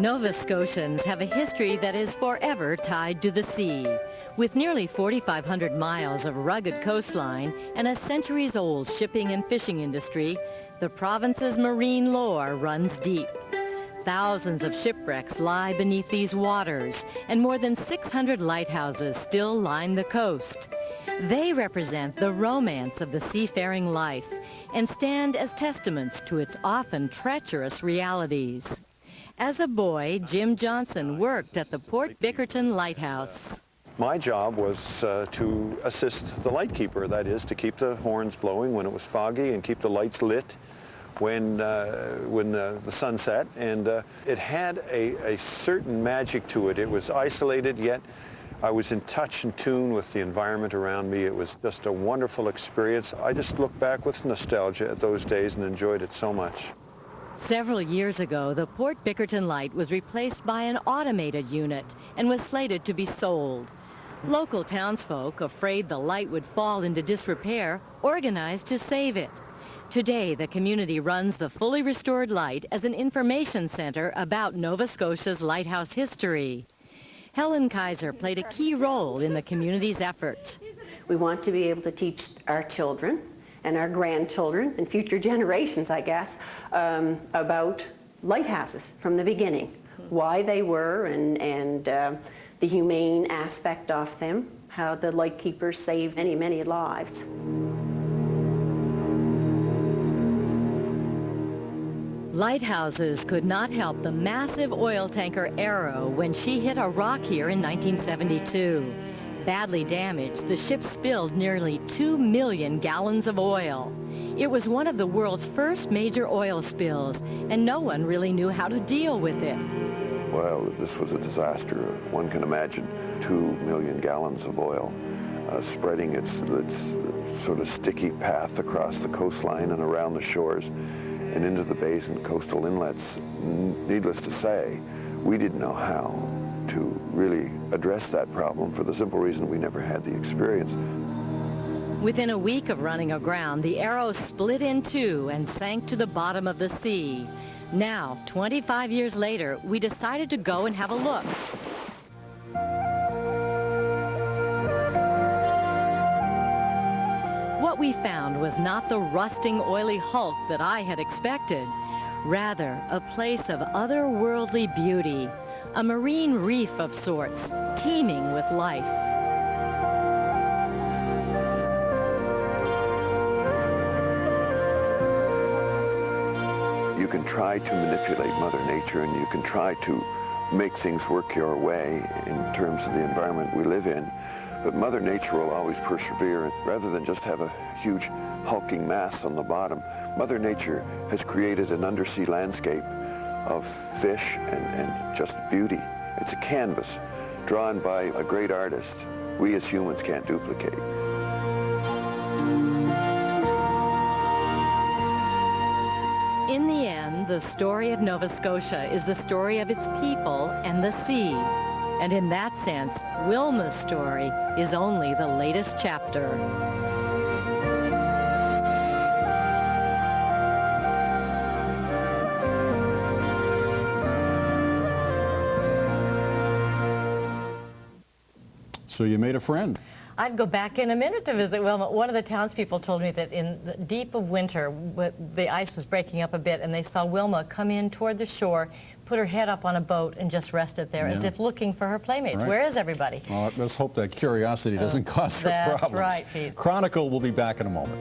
Nova Scotians have a history that is forever tied to the sea. With nearly 4,500 miles of rugged coastline and a centuries-old shipping and fishing industry, the province's marine lore runs deep. Thousands of shipwrecks lie beneath these waters, and more than 600 lighthouses still line the coast. They represent the romance of the seafaring life and stand as testaments to its often treacherous realities. As a boy, Jim Johnson worked at the Port Bickerton Lighthouse. My job was to assist the lightkeeper, that is, to keep the horns blowing when it was foggy and keep the lights lit when the sun set. And it had a certain magic to it. It was isolated, yet I was in touch and tune with the environment around me. It was just a wonderful experience. I just look back with nostalgia at those days and enjoyed it so much. Several years ago, the Port Bickerton Light was replaced by an automated unit and was slated to be sold. Local townsfolk, afraid the light would fall into disrepair, organized to save it. Today, the community runs the fully restored light as an information center about Nova Scotia's lighthouse history. Helen Kaiser played a key role in the community's efforts. We want to be able to teach our children and our grandchildren and future generations, I guess, about lighthouses from the beginning, why they were and the humane aspect of them, how the lightkeepers saved many, many lives. Lighthouses could not help the massive oil tanker Arrow when she hit a rock here in 1972. Badly damaged, the ship spilled nearly 2 million gallons of oil. It was one of the world's first major oil spills, and no one really knew how to deal with it. Well, this was a disaster. One can imagine 2 million gallons of oil spreading its sort of sticky path across the coastline and around the shores and into the bays and coastal inlets. Needless to say, we didn't know how to really address that problem for the simple reason we never had the experience. Within a week of running aground, the Arrow split in two and sank to the bottom of the sea. Now, 25 years later, we decided to go and have a look. What we found was not the rusting, oily hulk that I had expected. Rather, a place of otherworldly beauty, a marine reef of sorts, teeming with life. You can try to manipulate Mother Nature and you can try to make things work your way in terms of the environment we live in, but Mother Nature will always persevere. Rather than just have a huge hulking mass on the bottom, Mother Nature has created an undersea landscape of fish and just beauty. It's a canvas drawn by a great artist we as humans can't duplicate. In the end, the story of Nova Scotia is the story of its people and the sea. And in that sense, Wilma's story is only the latest chapter. So you made a friend. I'd go back in a minute to visit Wilma. One of the townspeople told me that in the deep of winter, the ice was breaking up a bit, and they saw Wilma come in toward the shore, put her head up on a boat, and just rested there as if looking for her playmates. Right. Where is everybody? Well, let's hope that curiosity doesn't cause her problems. That's right, Pete. Chronicle will be back in a moment.